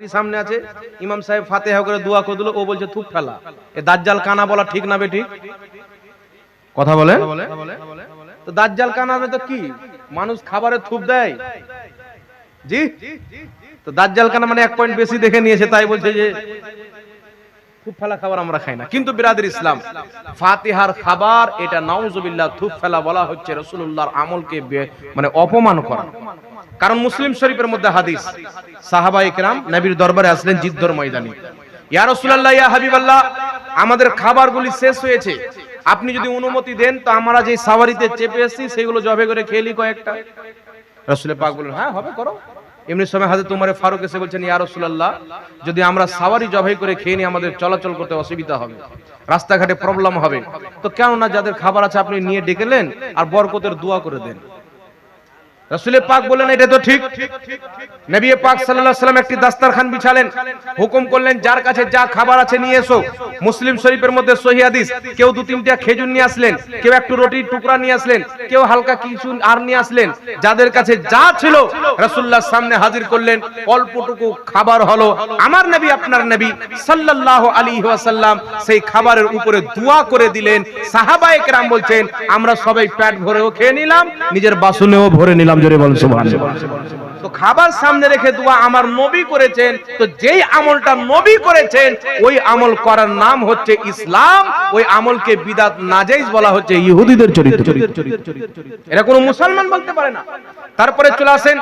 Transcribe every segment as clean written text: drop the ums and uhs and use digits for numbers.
সামনে আছে ইমাম সাহেব ফাতিহা করে দোয়া করে দিল, ও বলছে থুক ফেলা। এ দাজ্জাল কানা বলা ঠিক না বেঠিক? কথা বলে তো দাজ্জাল কানা মানে তো কি, মানুষ খাবারে থুপ দেয় জি, তো দাজ্জাল কানা মানে এক পয়েন্ট বেশি দেখে নিয়েছে, তাই বলছে যে থুপ ফেলা খাবার আমরা খাই না। কিন্তু বিরাদর ইসলাম, ফাতিহার খাবার এটা নাউজুবিল্লাহ থুপ ফেলা বলা হচ্ছে রাসূলুল্লাহর আমলকে মানে অপমান করা। কারণ মুসলিম শরীফের মধ্যে হাদিস, সাহাবায়ে কেরাম নবীর দরবারে আসলেন জিদ্দর ময়দানে, ইয়া রাসূলুল্লাহ ইয়া হাবিবাল্লাহ, আমাদের খাবারগুলি শেষ হয়েছে, আপনি যদি অনুমতি দেন তো আমরা যে সাওয়ারিতে চেপে এসেছি সেগুলো জবে করে খেলি কয়েকটা। রাসূল পাক বললেন হ্যাঁ হবে, করো। এমনি সময় হযরত উমর ফারুক এসে বলছেন ইয়া রাসূলুল্লাহ, যদি আমরা সাওয়ারি জবাই করে খেয়ে নিই আমাদের চলাচল করতে অসুবিধা হবে, রাস্তাঘাটে প্রবলেম হবে, তো কেন না যাদের খাবার আছে আপনি নিয়ে ডেকেলেন আর বরকতের দোয়া করে দেন। রাসূল পাক বললেন এটা তো ঠিক। নবী পাক সাল্লাল্লাহু আলাইহি ওয়াসাল্লাম একটি দাস্তারখান বিছালেন, হুকুম করলেন যার কাছে যা খাবার আছে নিয়ে এসো। মুসলিম শরীফের মধ্যে সহিহ হাদিস, কেউ দু তিনটা খেজুর নিয়ে আসলেন, কেউ একটু রুটির টুকরা নিয়ে আসলেন, কেউ হালকা কিছু আর নিয়ে আসলেন। যাদের কাছে যা ছিল রাসূলুল্লাহর সামনে হাজির করলেন, অল্পটুকু খাবার হলো। আমার নবী আপনার নবী সাল্লাল্লাহু আলাইহি ওয়াসাল্লাম সেই খাবারের উপরে দোয়া করে দিলেন। সাহাবায়ে কেরাম বলছেন আমরা সবাই পেট ভরেও খেয়ে নিলাম, নিজের বাসনেও ভরে নিলাম। জোরে বলেন সুবহানাল্লাহ। তো খাবার সামনে রেখে দোয়া আমার নবী করেছেন, তো যেই আমলটা নবী করেছেন ওই আমল করার নাম হচ্ছে ইসলাম, ওই আমলকে বিদআত নাজায়েজ বলা হচ্ছে, ইহুদিদের চরিত্র। এটা কোনো মুসলমান বলতে পারে না। তারপরে চলে আসেন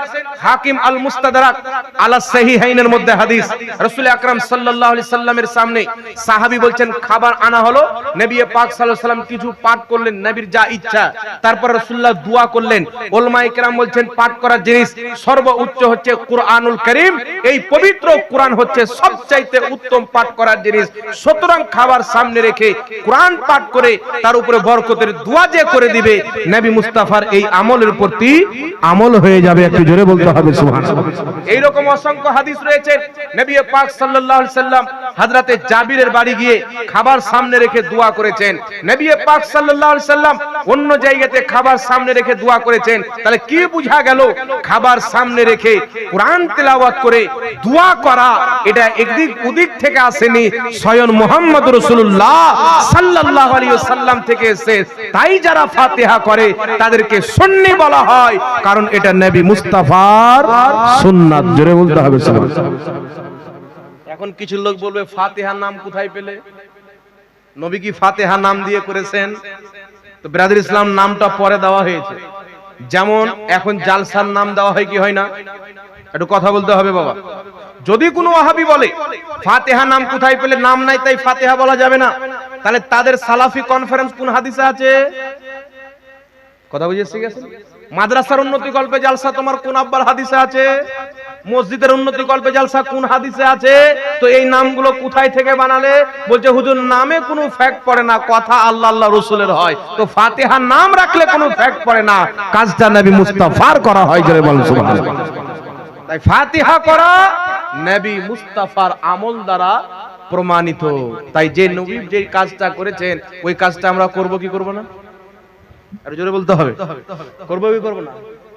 হাকিম আল মুস্তাদরাক আলা সাহিহাইনের মধ্যে হাদিস, রাসূল আকরাম সাল্লাল্লাহু আলাইহি সাল্লামের সামনে সাহাবী বলছেন খাবার আনা হলো, নবী পাক সাল্লাল্লাহু আলাইহি সাল্লাম কিছু পাঠ করলেন নবীর যা ইচ্ছা, তারপর রাসূলুল্লাহ দোয়া করলেন। উলামায়ে কেরাম বলছেন পাঠ করার জিনিস সর্বোচ্চ হচ্ছে কুরআনুল কারীম, এই পবিত্র কুরআন হচ্ছে সবচাইতে উত্তম পাঠ করার জিনিস। সুতরাং খাবার সামনে রেখে কুরআন পাঠ করে তার উপরে বরকতের দোয়া যে করে দিবে, নবী মুস্তাফার এই আমলের প্রতি আমল হয়ে যাবে। একটু জোরে বলতে হবে সুবহানাল্লাহ। এই রকম অসংখ্য হাদিস রয়েছে। নবী পাক সাল্লাল্লাহু আলাইহি সাল্লাম হযরতে জাবিরের বাড়ি গিয়ে খাবার সামনে রেখে দোয়া করেছেন। নবী পাক সাল্লাল্লাহু আলাইহি সাল্লাম অন্য জায়গাতে খাবার সামনে রেখে দোয়া করেছেন। তাহলে কি বোঝা গেল? খাবার সামনে রেখে কুরআন তেলাওয়াত করে দোয়া করা এটা একদিক ওদিক থেকে আসেনি, স্বয়ং মুহাম্মদ রাসূলুল্লাহ সাল্লাল্লাহু আলাইহি ওয়াসাল্লাম থেকে এসেছে। তাই যারা ফাতিহা করে তাদেরকে সুন্নি বলা হয়, কারণ এটা নবী মুস্তাফার সুন্নাত। জোরে বলতে হবে সুবহানাল্লাহ। এখন কিছু লোক বলবে ফাতিহার নাম কোথায় পেলে? নবী কি ফাতিহা নাম দিয়ে করেছেন? তো বিরাদর ইসলাম নামটা পরে দেওয়া হয়েছে। যেমন এখন জালসার নাম দেওয়া হয় কি হয় না? একটু কথা বলতে হবে বাবা। যদি কোনো ওয়াহাবি বলে ফাতিহা নাম কোথায় পেলে, নাম নাই তাই ফাতিহা বলা যাবে না, তাহলে তাদের সালাফি কনফারেন্স কোন হাদিসে আছে? কথা বুঝেছি গেছে? মাদ্রাসার উন্নতি কল্পে জালসা তোমার কোন আব্বার হাদিসে আছে? মসজিদের উন্নতি কল্পে জালসা কোন হাদিসে আছে? তো এই নামগুলো কোথায় থেকে বানালে? বলছে হুজুর নামে কোনো ফ্যাক্ট পড়ে না, কথা আল্লাহ আল্লাহ রাসূলের হয়। তো ফাতিহা নাম রাখলে কোনো ফ্যাক্ট পড়ে না, কাজটা নবী মুস্তাফার করা হয়। জোরে বলেন সুবহানাল্লাহ। তাই ফাতিহা করা নবী মুস্তাফার আমল দ্বারা প্রমাণিত। তাই যে নবী যে কাজটা করেছেন ওই কাজটা আমরা করব কি করব না? আর জোরে বলতে হবে, করব কি করব না?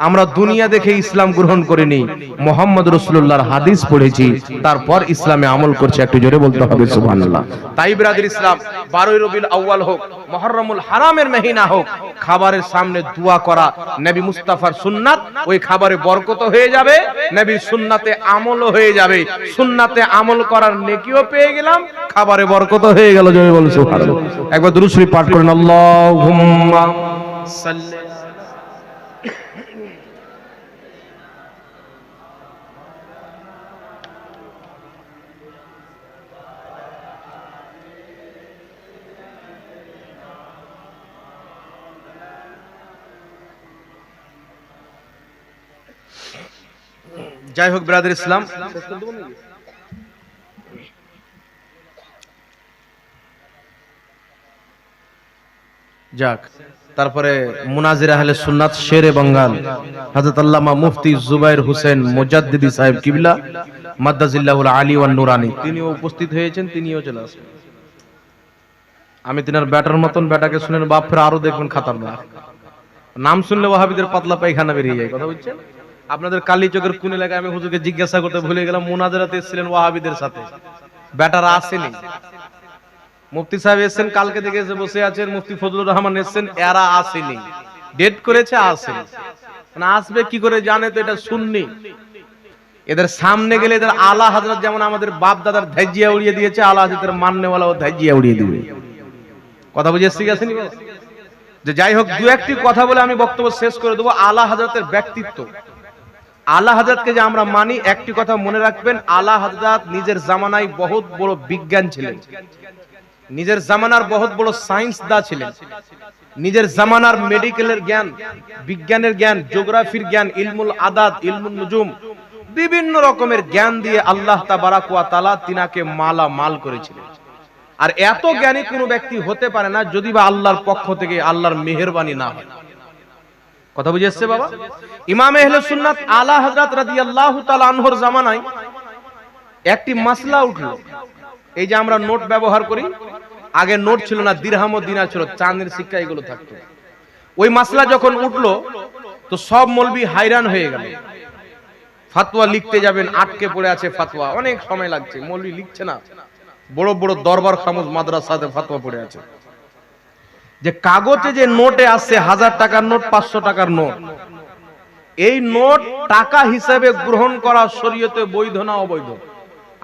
আমরা দুনিয়া দেখে ইসলাম গ্রহণ করিনি, মুহাম্মদ রাসূলুল্লাহর হাদিস পড়েছি, তারপর ইসলামে আমল করছি। একটু জোরে বলতে হবে সুবহানাল্লাহ। তাই বিরাদর ইসলাম, 12 রবিউল আউয়াল হোক, মুহররমুল হারামের মহিনা হোক, খাবারের সামনে দোয়া করা নবী মুস্তাফার সুন্নাত। ওই খাবারে বরকত হয়ে যাবে, নবীর সুন্নাতে আমলও হয়ে যাবে। সুন্নাতে আমল করার নেকিও পেয়ে গেলাম, খাবারে বরকত হয়ে গেল। জোরে বলুন সুবহানাল্লাহ। একবার দুরূদ শরীফ পাঠ করেন, আল্লাহুম্মা সাল্লি। যাই হোক ব্রাদার ইসলাম, যাক তারপরে মুনাজির আহলে সুন্নাত শেরে বাঙ্গাল হযরত আল্লামা মুফতি জুবাইর হোসেন মুজাদ্দিদি সাহেব কিবলা মাদ্দাজিল্লাহুল আলী ওয়ান নুরানি, তিনিও উপস্থিত হয়েছেন, তিনিও চলে আসেন। আমি তিনার ব্যাটার মতন ব্যাটাকে শুনেন, বাপ ফের আরো দেখবেন খাতারনাক। নাম শুনলে ওয়াহাবিদের পাতলা পায়খানা বেরিয়ে যায়। কথা বুঝছেন? আপনাদের কালীচকের কোন এলাকায় আমি হুজুরকে জিজ্ঞাসা করতে ভুলে গেলাম, মুনাজারাতে এসেছিলেন ওয়াহাবিদের সাথে, বেটারা আসেনি। মুফতি সাহেব এসেছেন, কালকে থেকে এসে বসে আছেন, মুফতি ফজলুর রহমান এসেছেন, এরা আসেনি, ডেট করেছে, আসেনি। না আসবে কি করে জানে তো, এটা সুন্নি। এদের সামনে গেলে এদের আলা হযরত যেমন আমাদের বাপ দাদার ধাজিয়া উড়িয়ে দিয়েছে, আলা হযরতের মাননেওয়ালাও ধাজিয়া উড়িয়ে দিবে। কথা বুঝে এসে গেছেন? যে যাই হোক, দু একটি কথা বলে আমি বক্তব্য শেষ করে দেবো। আলা হযরতের ব্যক্তিত্ব, আলা হযরতকে যে আমরা মানি, একটি কথা মনে রাখবেন, আলা হযরত নিজের জামানায় বহুত বড় বিজ্ঞান ছিলেন, নিজের জামানার বহুত বড় সায়েন্সদা ছিলেন, নিজের জামানার মেডিকেলের জ্ঞান, বিজ্ঞানের জ্ঞান, জিওগ্রাফির জ্ঞান, ইলমুল আদাদ, ইলমুন নুজুম, বিভিন্ন রকমের জ্ঞান দিয়ে আল্লাহ তাবারাক ওয়া তাআলা তিনাকে মালামাল করেছিলেন। আর এত জ্ঞানী কোনো ব্যক্তি হতে পারে না যদি বা আল্লাহর পক্ষ থেকে আল্লাহর মেহেরবানি না হয়। কথা বুঝে এসছে বাবা? ইমাম আহলে সুন্নাত আলা হযরত রাদিয়াল্লাহু তাআলা আনহুর জামানায় একটি মাসলা উঠলো। এই যে আমরা নোট ব্যবহার করি, আগে নোট ছিল না, দিরহাম ও দিনার ছিল, চাঁদের সিক্কা এগুলো থাকতো। ওই মাসলা যখন উঠলো তো সব মৌলবি হায়রান হয়ে গেল। ফতোয়া লিখতে যাবেন, আটকে পড়ে আছে ফতোয়া, অনেক সময় লাগছে, মৌলবি লিখছে না। বড় বড় দরবার খামোশ মাদ্রাসাতে ফতোয়া পড়ে আছে। যে কাগজে যে নোটে আসছে 1000 টাকার নোট, 500 টাকার নোট, এই নোট টাকা হিসেবে গ্রহণ করা শরীয়তে বৈধ না অবৈধ?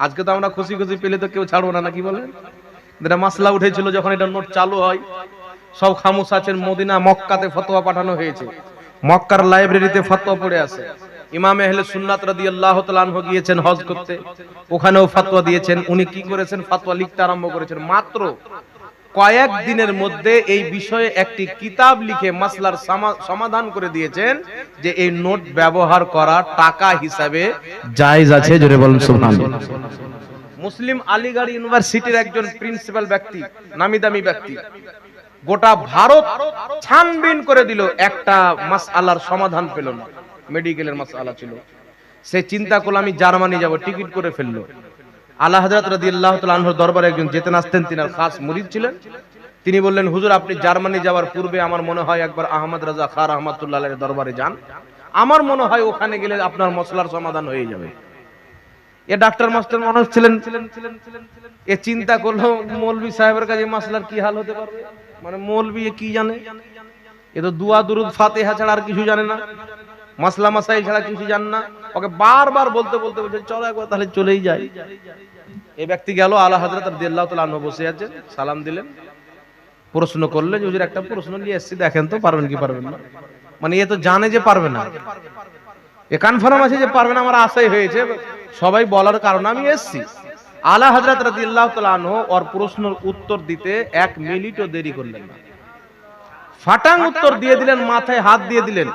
আজকে তো আমরা খুশি খুশি পেলে তো কেউ ছাড়বো না, নাকি বলেন? এটা মাসলা উঠেছিল যখন এটা নোট চালু হয়, সব খামোশ আছেন। মদিনা মক্কাতে ফতোয়া পাঠানো হয়েছে, মক্কার লাইব্রেরিতে ফতোয়া পড়ে আছে। ইমাম আহলে সুন্নাত রাদিয়াল্লাহু তাআলা আনহু গিয়েছেন হজ করতে, ওখানেও ফতোয়া দিয়েছেন। উনি কি করেছেন? ফতোয়া লিখতে আরম্ভ করেছেন। মাত্র কয়েক দিনের মধ্যে এই বিষয়ে একটি কিতাব লিখে মাসলার সমাধান করে দিয়েছেন যে এই নোট ব্যবহার করা টাকা হিসাবে জায়েজ আছে। জোরে বলুন সুবহানাল্লাহ। মুসলিম আলীগড় ইউনিভার্সিটির একজন প্রিন্সিপাল ব্যক্তি, নামি দামি ব্যক্তি, গোটা ভারত ছানবিন করে দিল, একটা মাসআলার সমাধান পেল না। মেডিকেলের মাসআলা ছিল, সে চিন্তা করলো আমি জার্মানি যাব, টিকিট করে ফেললো। আলা হযরত রাদিয়াল্লাহু তাআলা আনহুর দরবারে একজন যেতেন আসতেন, তিনার খাস মুরিদ ছিলেন। তিনি বললেন, হুজুর আপনি জার্মানি যাওয়ার পূর্বে আমার মনে হয় একবার আহমদ রাজা খাঁ রাহমাতুল্লাহ আলাইহির দরবারে যান, আমার মনে হয় ওখানে গেলে আপনার মসলার সমাধান হয়ে যাবে। এ ডাক্তার মাস্টার মানুষ ছিলেন, এ চিন্তা করলো মৌলভী সাহেবের কাছে মাসলার কি হাল হতে পারবে, মানে মৌলভী কি জানে, এ তো দুয়া দুরুদ ফাতিহা ছাড়া আর কিছু জানে না, মাসলা মাসাইল ছাড়া কিছু জানে না। ওকে বারবার বলতে বলতে বলতে চলো একবার তাহলে চলেই যাই। এই ব্যক্তি গেল, আলা হযরত রাদিয়াল্লাহু তাআলা আনহু বসে আছেন, সালাম দিলেন, প্রশ্ন করলেন, হুজুর একটা প্রশ্ন নিয়ে এসেছি, দেখেন তো পারবেন কি পারবেন না। মানে এ তো জানে যে পারবে না, এ কনফার্ম আছে যে পারবে না, আমার আশাই হয়েছে, সবাই বলার কারণে আমি এসেছি। আলা হযরত রাদিয়াল্লাহু তাআলা আনহু ওর প্রশ্নের উত্তর দিতে 1 মিনিটও দেরি করলেন না, ফাটাং উত্তর দিয়ে দিলেন, মাথায় হাত দিয়ে দিলেন,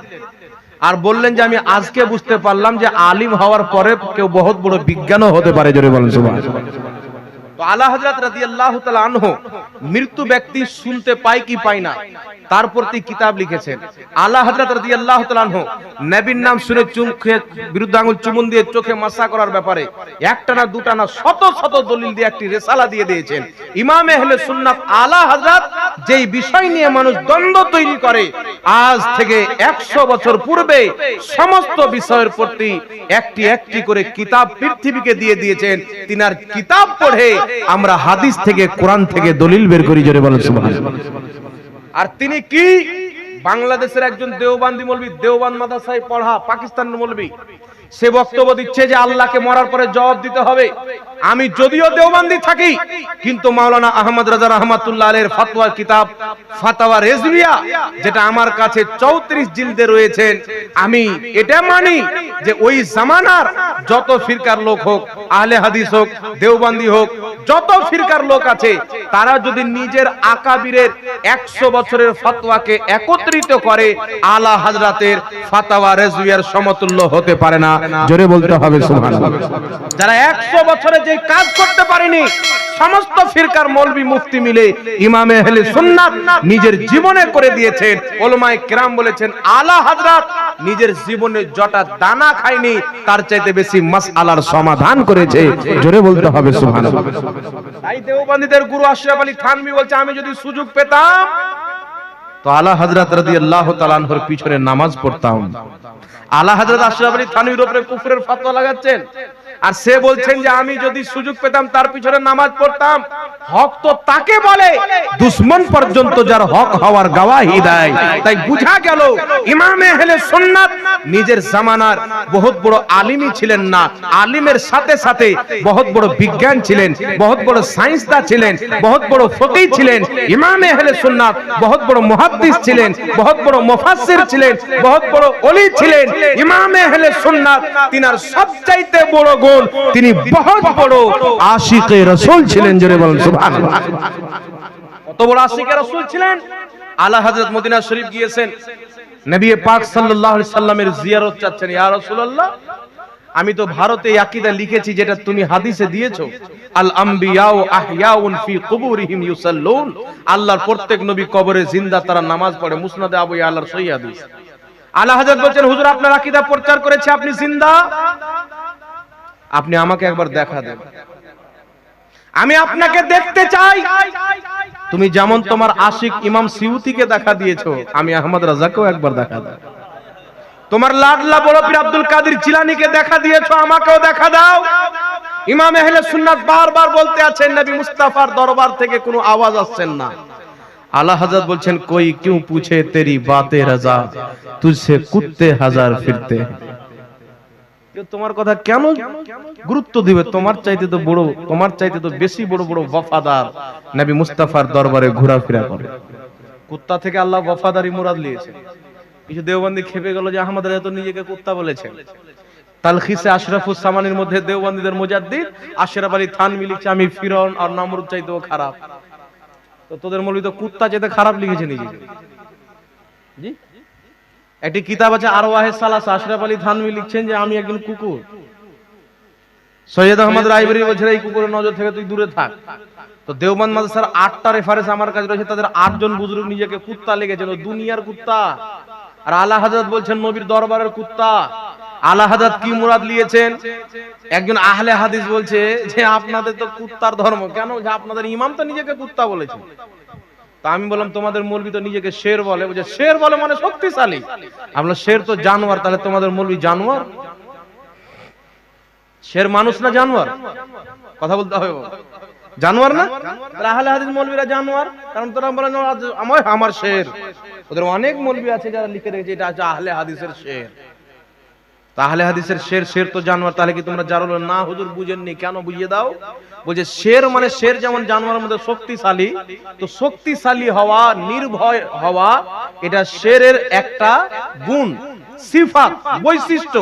আর বললেন যে আমি আজকে বুঝতে পারলাম যে আলিম হওয়ার পরে কেউ বহুত বড় বিজ্ঞানও হতে পারে। জোরে বলেন সুবহানাল্লাহ। তো আলা হযরত রাদিয়াল্লাহু তাআলা আনহু মৃত্যু ব্যক্তি শুনতে পায় কি পায় না তার প্রতি কিতাব লিখেছেন। আলা হযরত রাদিয়াল্লাহু তাআলা আনহু নবীর নাম শুনে চুমকে বিরুদ্ধে আঙুল চুমুন দিয়ে চোখে মাসা করার ব্যাপারে একটা না দুটা না শত শত দলিল দিয়ে একটি রিসালা দিয়ে দিয়েছেন। ইমাম আহলে সুন্নাত আলা হযরত যেই বিষয় নিয়ে মানুষ দ্বন্দ্ব তৈরি করে, আজ থেকে 100 বছর পূর্বে সমস্ত বিষয়ের প্রতি একটি একটি করে কিতাব পৃথিবীকে দিয়ে দিয়েছেন। তিনার কিতাব পড়ে আমরা হাদিস থেকে, কোরআন থেকে দলিল বের করি। জোরে বলেন সুবহানাল্লাহ। আর তিনি কি বাংলাদেশের একজন দেওবন্দি মৌলবী, দেওবন্দ মাদ্রাসায় পড়া পাকিস্তানের মৌলবী, সে বক্তব্য দিচ্ছে যে আল্লাহকে মরার পরে জবাব দিতে হবে। আমি যদিও দেওবন্দি থাকি, কিন্তু মাওলানা আহমদ রাজা রাহমাতুল্লাহ আলাইহির ফতোয়ার কিতাব ফাতাওয়া রিজভিয়া, যেটা আমার কাছে 34 জিলদে রয়েছেন, আমি এটা মানি যে ওই জামানার যত ফিরকার লোক হোক, আহলে হাদিস হোক, দেওবন্দি হোক, যত ফিরকার লোক আছে, তারা যদি নিজের আকাবিরের 100 বছরের ফতোয়াকে একত্রিত করে, আলা হযরতের ফাতাওয়া রিজভিয়ার সমতুল্য হতে পারে না। জোরে বলতে হবে সুবহানাল্লাহ। যারা 100 বছরে যে কাজ করতে পারেনি, সমস্ত ফিরকার মৌলভী মুফতি মিলে ইমাম আহলে সুন্নাত নিজের জীবনে করে দিয়েছেন। উলামায়ে কেরাম বলেছেন আলা হযরত নিজের জীবনে যটা দানা খায়নি, তার চাইতে বেশি মাসআলার সমাধান করেছে। জোরে বলতে হবে সুবহানাল্লাহ। তাই দেওবন্দীদের গুরু আশরাফ আলী থানভী বলছে, আমি যদি সুযোগ পেতাম তো আলা হযরত রাদিয়াল্লাহু তাআলা আনহুর পিছনে নামাজ পড়তাম, আলা হযরত আশরাফ আলী থানভীর উপরে কুফরের ফতোয়া লাগাচ্ছেন, আর সে বলছেন যে আমি যদি সুযোগ পেতাম তার পিছনে নামাজ পড়তাম। হক তো তাকে বলে দুশমন পর্যন্ত যার হক হওয়ার গওয়াহি দেয়। তাই বুঝা গেল ইমামে আহলে সুন্নাত নিজের জামানার বহুত বড় আলিমই ছিলেন না, আলিমের সাথে সাথে বহুত বড় বিজ্ঞান ছিলেন, বহুত বড় সায়েন্সদা ছিলেন, বহুত বড় ফকিহ ছিলেন। ইমামে আহলে সুন্নাত বহুত বড় মুহাদ্দিস ছিলেন, বহুত বড় মুফাসসির ছিলেন, বহুত বড় ওলি ছিলেন। ইমামে আহলে সুন্নাত তিনার সবচাইতে বড় গুণ তিনি বহুত বড় আশিকে রাসূল ছিলেন। জোরে বলুন সুবহানাল্লাহ। কত বড় আশিকে রাসূল ছিলেন! আলা হযরত মদিনা শরীফ গিয়েছেন, নবী পাক সাল্লাল্লাহু আলাইহি সাল্লামের জিয়ারত চাচ্ছেন। ইয়া রাসূলুল্লাহ, আমি তো ভারতে এই আকীদা লিখেছি যেটা তুমি হাদিসে দিয়েছো, আল আমবিয়াউ আহয়াউন ফি কুবুরিহিম ইউসাল্লুন। আল্লাহর প্রত্যেক নবী কবরে জিন্দা, তারা নামাজ পড়ে। মুসনাদে আবু ইয়ালার সহিহ হাদিস। আলা হযরত বলেন, হুজুর আপনার আকীদা প্রচার করেছে, আপনি জিন্দা, আপনি আমাকে একবার দেখা দেন, আমি আপনাকে দেখতে চাই। তুমি যেমন তোমার আশিক ইমাম সিউতিকে দেখা দিয়েছো, আমি আহমদ রাজাকেও একবার দেখা দাও। তোমার লাডলা বড় পীর আব্দুল কাদের জিলানীকে দেখা দিয়েছো, আমাকেও দেখা দাও। ইমাম আহলে সুন্নাত বারবার বলতে আছেন, নবী মুস্তাফার দরবার থেকে কোনো আওয়াজ আসছেন না। আলা হযরত বলছেন, কোই কিউ পুছে তেরি বাতে রাজা, তুঝসে কুত্তে হাজার ফিরতে। তোমার কথা কেন গুরুত্ব দিবে? তোমার চাইতে তো বড়, তোমার চাইতে তো বেশি বড় বড় ওয়াফাদার নবী মুস্তাফার দরবারে ঘোরাফেরা করে। কুত্তা থেকে আল্লাহ ওয়াফাদারি মুরাদ নিয়েছে। কিছু দেওবন্দি খেপে গেল যে আহমদ রাজা তো নিজেকে কুত্তা বলেছেন। তালখিসে আশরাফুস সামানির মধ্যে দেওবন্দিদের মুজাদ্দিদ আশরাফ আলী থানভী লিখছে, আমি ফিরআউন আর নমরুদ চাইতেও খারাপ। তো তোদের মৌলবি তো কুত্তা চাইতে খারাপ লিখেছে নিজেকে। জি, একটি কিতাব আছে আরওয়াহে সালাসা, আশরাফ আলী থানভী লিখছেন যে আমি একজন কুকুর। সৈয়দ আহমদ রায়বেরি বলছেন এই কুকুরের নজর থেকে তুই দূরে থাক। তো দেওবন্দ মাদ্রাসার 8টা রেফারেন্স আমার কাছে রয়েছে, তাদের 8 জন বুজুর্গ নিজেকে কুত্তা লিখেছেন, ও দুনিয়ার কুত্তা। আর আলা হযরত বলছেন নবীর দরবারের কুত্তা। আলা হযরত কি মুরাদ নিয়েছেন? একজন আহলে হাদিস বলছে যে আপনাদের তো কুত্তার ধর্ম, কেন? যে আপনাদের ইমাম তো নিজেকে কুত্তা বলেছে। তা আমি বললাম তোমাদের মৌলবি তো নিজেকে শের বলে। বলছে শের বলে মানে শক্তিশালী। আমরা শের তো জানোয়ার, তাহলে তোমাদের মৌলবি জানোয়ার? শের মানুষ না জানোয়ার? কথা বলতে হবে, জানোয়ার না? আহলে হাদিস মৌলবিরা জানোয়ার, কারণ তোরা বলেন আমার শের। ওদের অনেক মৌলবি আছে যারা লিখে রেখেছে এটা আছে আহলে হাদিসের শের। তাহলে হাদিসের শের, শের তো জানোয়ার, তাহলে কি তোমরা জানো না? হুজুর বুঝেননি, কেন বুঝিয়ে দাও। বলছে শের মানে শের যেমন জানোয়ারের মধ্যে শক্তিশালী, তো শক্তিশালী হওয়া, নির্ভয় হওয়া, এটা শেরের একটা গুণ, সিফাত, বৈশিষ্ট্য।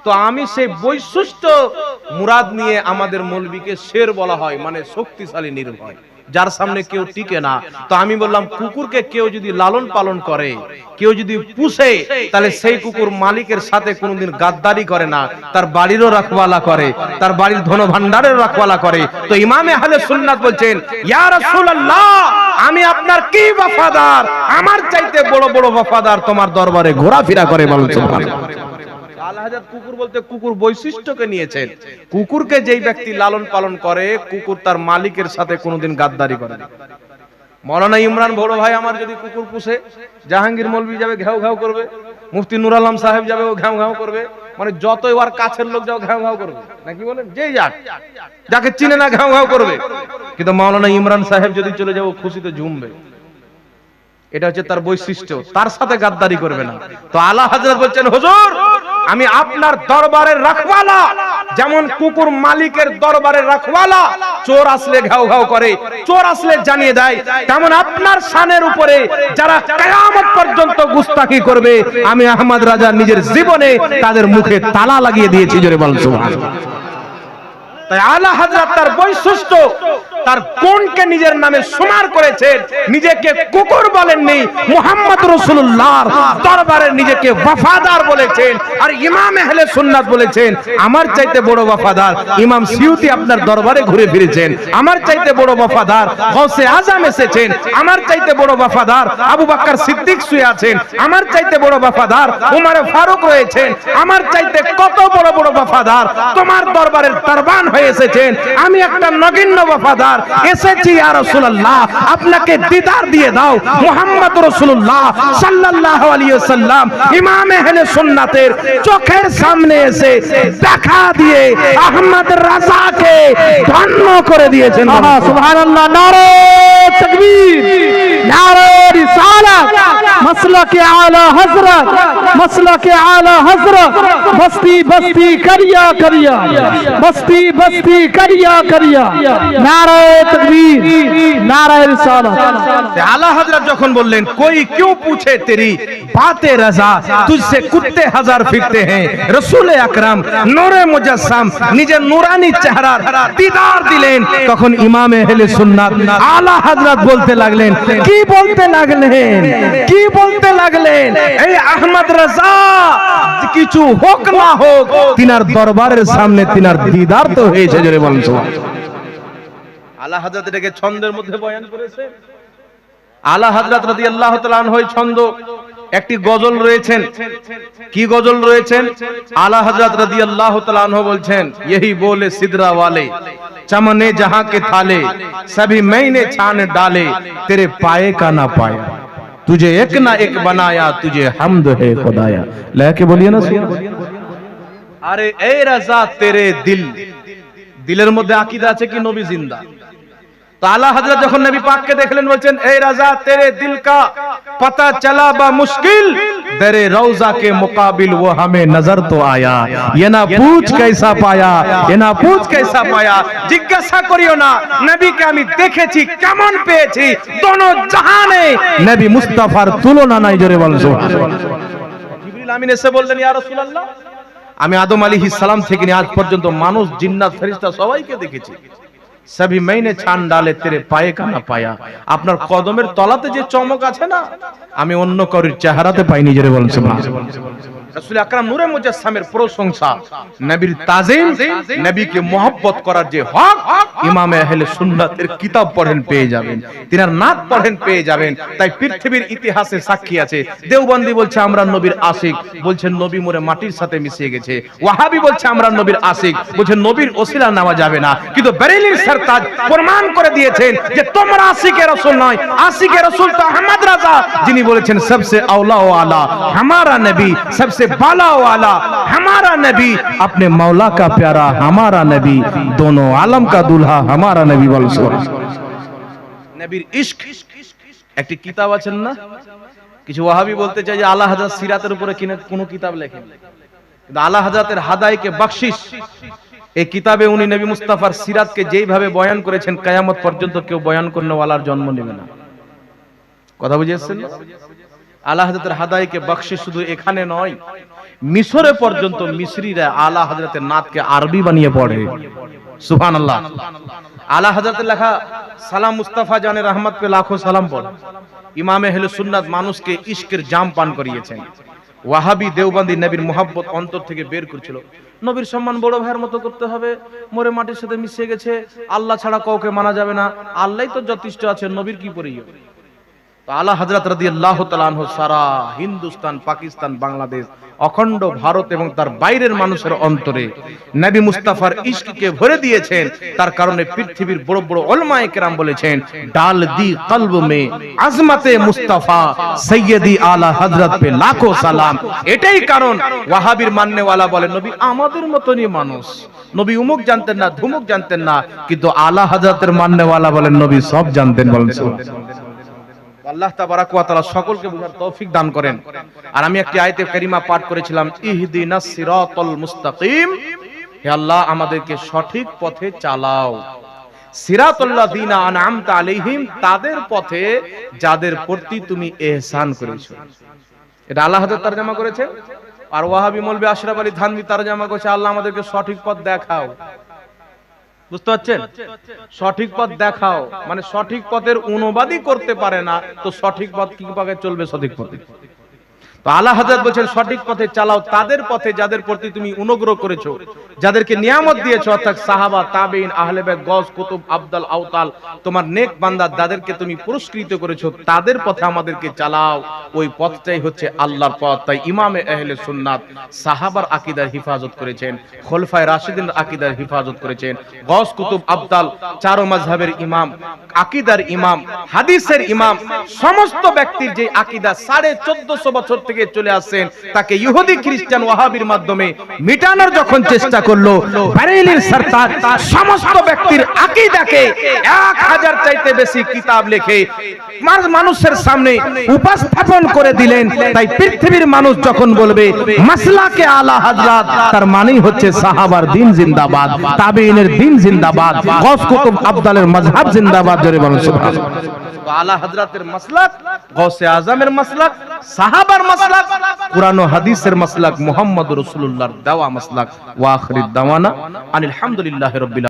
তো আমি সেই বৈশিষ্ট্য মুরাদ নিয়ে আমাদের মৌলবীকে শের বলা হয়, মানে শক্তিশালী, নির্ভয়, যার সামনে কেউ টিকে না। তো আমি বললাম কুকুরকে কেউ যদি লালন পালন করে, কেউ যদি পুষে, তাহলে সেই কুকুর মালিকের সাথে কোনোদিন গাদ্দারি করে না, তার বাড়িরও রাখওয়ালা করে, তার বাড়ির ধন ভান্ডারের রাখওয়ালা করে। তো ইমামে আহলে সুন্নাত বলছেন, ইয়া রাসূলুল্লাহ, আমি আপনার কি ওয়াফাদার, আমার চাইতে বড় বড় ওয়াফাদার তোমার দরবারে ঘোরাফেরা করে। বলুন সুবহানাল্লাহ। আলা হযরত কুকুর বলতে কুকুর বৈশিষ্ট্যকে নিয়েছেন। কুকুরকে যেই ব্যক্তি লালন পালন করে, কুকুর তার মালিকের সাথে কোনোদিন গাদ্দারি করে না। মাওলানা ইমরান বড় ভাই আমার যদি কুকুর পুষে, জাহাঙ্গীর মৌলভী যাবে ঘাউ ঘাউ করবে, মুফতি নুর আলম সাহেব যাবে ও ঘাউ ঘাউ করবে, মানে যতই ওর কাছের লোক যাও ঘাউ ঘাউ করবে, নাকি বলেন? যেই যাক, যাকে চিনে না ঘাউ ঘাউ করবে। কিন্তু মাওলানা ইমরান সাহেব যদি চলে যাবো খুশিতে ঝুমবে। এটা হচ্ছে তার বৈশিষ্ট্য, তার সাথে গাদ্দারি করবে না। তো আলা হযরত বলছেন, হুজুর আমি আপনার দরবারের রাখওয়ালা, যেমন কুকুর মালিকের দরবারের রাখওয়ালা চোর আসলে ঘাউ ঘাউ করে, চোর আসলে জানিয়ে দেয়, তেমন আপনার শানের উপরে যারা কিয়ামত পর্যন্ত গুস্তাখি করবে, আমি আহমদ রাজা নিজের জীবনে তাদের মুখে তালা লাগিয়ে দিয়েছি। জোরে বলুন সুবহানাল্লাহ। তাই আলা হযরত তার বৈশিষ্ট্য, তার কোনকে নিজের নামে সুমার করেছেন, নিজেকে কুকুর বলেননি, মুহাম্মদ রাসূলুল্লাহর দরবারে নিজেকে ওয়াফাদার বলেছেন। আর ইমাম আহলে সুন্নাত বলেছেন, আমার চাইতে বড় ওয়াফাদার ইমাম সিউতি আপনার দরবারে ঘুরে ফিরেছেন, আমার চাইতে বড় ওয়াফাদার গৌসে আজম এসেছেন, আমার চাইতে বড় ওয়াফাদার আবু বকর সিদ্দিক শুয়ে আছেন, আমার চাইতে বড় ওয়াফাদার উমর ফারুক রয়েছেন, আমার চাইতে কত বড় বড় ওয়াফাদার তোমার দরবারের দরবান হয়ে হয়ে এসেছেন, আমি একটা নগণ্য ওয়াফাদার এসেছি ইয়া রাসূলুল্লাহ, আপনাকে দিদার দিয়ে দাও। মুহাম্মদ রাসূলুল্লাহ সাল্লাল্লাহু আলাইহি ওয়াসাল্লাম ইমামে আহলে সুন্নাতের চোখের সামনে এসে দেখা দিয়ে আহমদ রাজাকে ধন্য করে দিয়েছেন। সুবহানাল্লাহ, নারে তাকবীর, নারে রিসালাত, মাসলাকে আলা হযরত, মাসলাকে আলা হযরত, বস্তি বস্তি করিয়া করিয়া, বস্তি বস্তি করিয়া করিয়া, নারে তাকবীর, নারে রিসালাত। आला हजरत যখন বললেন कोई क्यों पूछे तेरी बातें रजा, तुझसे कुत्ते हजार फिरते हैं, रसूल আকরাম নূরে মুজাসসাম নিজের নূরানি চেহারার দিদার দিলেন। তখন ইমামে আহলে সুন্নাত আলা হযরত বলতে লাগলেন, কি বলতে লাগলেন, কি বলতে লাগলেন, এই আহমদ রাজা কিছু হোক না হোক তিনার দরবারের সামনে তিনার দিদার তো হয়েছে। জোরে বলুন সুবহানাল্লাহ। আলা হযরত এটাকে ছন্দের মধ্যে বয়ান করেছে। আলা হযরত রাদিয়াল্লাহু তাআলা আনহু ছন্দ একটি গজল রয়েছেন। কি গজল রয়েছেন? আলা হযরত রাদিয়াল্লাহু তাআলা আনহু বলছেন, यही बोले सिदरा वाले चमने जहां के थाले, सभी मैंने छान डाले, तेरे पाए का ना पाया, तुझे एक ना एक बनाया, तुझे हमद है खुदाया। लेके बोलिए ना अरे ए रजा तेरे दिल, दिलेर মধ্যে আকীদা আছে কি নবী জিন্দা? तो आला हजरत जब नबी पाक के देखलें बोलছেন, ए रजा तेरे दिल का पता चला बा मुश्किल, दरे रौजा के मुकाबिल वो हमें नजर तो आया, ये ना पूछ कैसा पाया, ये ना पूछ कैसा पाया, जिज्ञासा करियो ना नबी के আমি দেখেছি কেমন পেয়েছি, दोनों জাহানে নবী মুস্তাফার তুলনা নাই। জোরে বলুন সুবহানাল্লাহ। জিবরিল আমিন এসে বললেন, ইয়া রাসূলুল্লাহ, আমি আদম আলাইহিস সালাম থেকে নিয়ে আজ পর্যন্ত মানুষ জিন্নাত ফেরেশতা সবাইকে দেখেছি, सभी मैंने छान डाले, तेरे पाए का ना पाया, আপনার কদমের তলাতে যে চমক আছে না আমি অন্য কারোর চেহারাতে পাইনি। জোরে বলুন সুবহানাল্লাহ। রাসূল আকরাম নূরে মুজাসসামের প্রশংসা, নবীর তাজিম, নবীকে মহব্বত করার যে হক ইমামে আহলে সুন্নাতের কিতাব পড়েন পেয়ে যাবেন, তিনার নাত পড়েন পেয়ে যাবেন। তাই পৃথিবীর ইতিহাসে সাক্ষী আছে। দেওবন্দি বলছে আমরা নবীর আশিক, বলছেন নবী মরে মাটির সাথে মিশে গেছে। ওয়াহাবি বলছে আমরা নবীর আশিক, বলছে নবীর ওসিলা নেওয়া যাবে না। কিন্তু বেরেলির সরতাজ প্রমাণ করে দিয়েছেন যে তোমরা আশিকে রাসূল নয়, আশিকে রাসূল তো আহমদ রাজা, যিনি বলেছেন সবসে আওলা ও আলা हमारा नबी, सबसे बाला वाला हमारा नबी, अपने मौला का प्यारा हमारा नबी, दोनों आलम का दूल्हा हमारा नबी। বল নবীর ইশক একটি কিতাব আছেন না? কিছু ওয়াহাবি বলতে চায় যে আলা হযরত সিরাতের উপরে কোনো কিতাব লেখেন, কিন্তু আলা হযরতের হাদায়ে বখশিশ এই কিতাবে উনি নবী মুস্তাফার সিরাতকে যেইভাবে বয়ান করেছেন কিয়ামত পর্যন্ত কেউ বয়ান করনে ওয়ালার জন্ম নেবে না। কথা বুঝেছেন? আলা হযরতের হাদায়ে বখশিশ শুধু এখানে নয়, মিশরে পর্যন্ত মিশরীরা আলা হযরতের নাতকে আরবি বানিয়ে পড়ে। সুবহানাল্লাহ। আলা হযরতের লেখা সালাম মুস্তাফা জানে রহমত पे লাখো সালাম পড়ে। ইমামে আহলে সুন্নাত মানুষকে ইশকের জাম পান করিয়েছেন। ওয়াহাবি দেওবন্দি নবীর মোহাব্বত অন্তর থেকে বের করছিল। নবীর সম্মান বড় ভাইয়ের মতো করতে হবে, মরে মাটির সাথে মিশে গেছে, আল্লাহ ছাড়া কাউকে মানা যাবে না, আল্লাহই তো যথেষ্ট আছে, নবীর কি পরিচয়? তো আলা হযরত রাদিয়াল্লাহু তাআলা আনহু সারা হিন্দুস্তান, পাকিস্তান, বাংলাদেশ, অখণ্ড ভারত এবং তার বাইরের মানুষের অন্তরে নবী মুস্তাফার ইশককে ভরে দিয়েছেন। তার কারণে পৃথিবীর বড় বড় উলামায়ে কেরাম বলেছেন, ডাল দি কলব মে আজমতে মুস্তাফা সৈয়দি আলা হযরত পে লাখো সালাম। এটাই কারণ ওয়াহাবির মাননেওয়ালা বলে নবী আমাদের মতনই মানুষ, নবী উমুক জানতেন না, ধুমুক জানতেন না, কিন্তু আলা হযরতের মাননেওয়ালা বলেন নবী সব জানতেন। বলেন সুবহানাল্লাহ। আল্লাহ তাবারাক ওয়া তাআলা সকলকে বুঝার তৌফিক দান করেন। আর আমি একটি আয়াতে কারিমা পাঠ করেছিলাম, ইহদিনাস সিরাতাল মুস্তাকিম, হে আল্লাহ আমাদেরকে সঠিক পথে চালাও। সিরাতাল্লাযিনা আনআমতা আলাইহিম, তাদের পথে যাদের প্রতি তুমি ইহসান করেছো। এটা আল্লাহ হযরত তরজমা করেছে। আর ওয়াহাবি মৌলভী আশরাফ আলী থানভী তরজমা করেছে, আল্লাহ আমাদেরকে সঠিক পথ দেখাও। বুঝতে পারছেন? সঠিক পথ দেখাও মানে সঠিক পথের অনুবাদই করতে পারে না, তো সঠিক পথ কি ভাবে চলবে? সঠিক পথে তো আলা হযরত বলেন সঠিক পথে চালাও তাদের পথে যাদের প্রতি তুমি অনুগ্রহ করেছো, যাদেরকে নিয়ামত দিয়েছো, অর্থাৎ সাহাবা, তাবেঈন, আহলে বাইত, গওস, কুতুব, আবদাল, আওতাল, তোমার নেক বান্দা যাদেরকে তুমি পুরস্কৃত করেছো তাদের পথে আমাদেরকে চালাও। ওই পথটাই হচ্ছে আল্লাহর পথ। তাই ইমামে আহলে সুন্নাত সাহাবার আকীদার হিফাজত করেছেন, খলিফায়ে রাশিদিনের আকীদার হিফাজত করেছেন, গওস, কুতুব, আবদাল, চারো মাযহাবের ইমাম, আকীদার ইমাম, হাদিসের ইমাম, সমস্ত ব্যক্তির যে আকীদা 1450 বছর থেকে চলে আসছেন তাকে ইহুদি, খ্রিস্টান, ওয়াহাবির মাধ্যমে মিটানোর যখন চেষ্টা করলো, বারেইলির সরতাজ সমস্ত ব্যক্তির আকীদাকে 1000 চাইতে বেশি কিতাব লিখে মানুষের সামনে উপস্থাপন করে দিলেন। তাই পৃথিবীর মানুষ যখন বলবে মাসলাকে আলা হযরত, তার মানেই হচ্ছে সাহাবার দ্বীন জিন্দাবাদ, তাবেঈনের দ্বীন জিন্দাবাদ, গওস, কুতুব, আবদালের মাযহাব জিন্দাবাদ। জোরে বলুন সুবহানাল্লাহ। আলা হযরতের মাসলাক, গওসে আযমের মাসলাক, সাহাবার মাসলাক, কুরআন ও হাদিসের মাসলাক, মুহাম্মদুর রাসূলুল্লাহর দেওয়া মাসলাক। ওয়া আখিরুদ দাওয়ানা আনিল হামদুলিল্লাহি রাব্বিল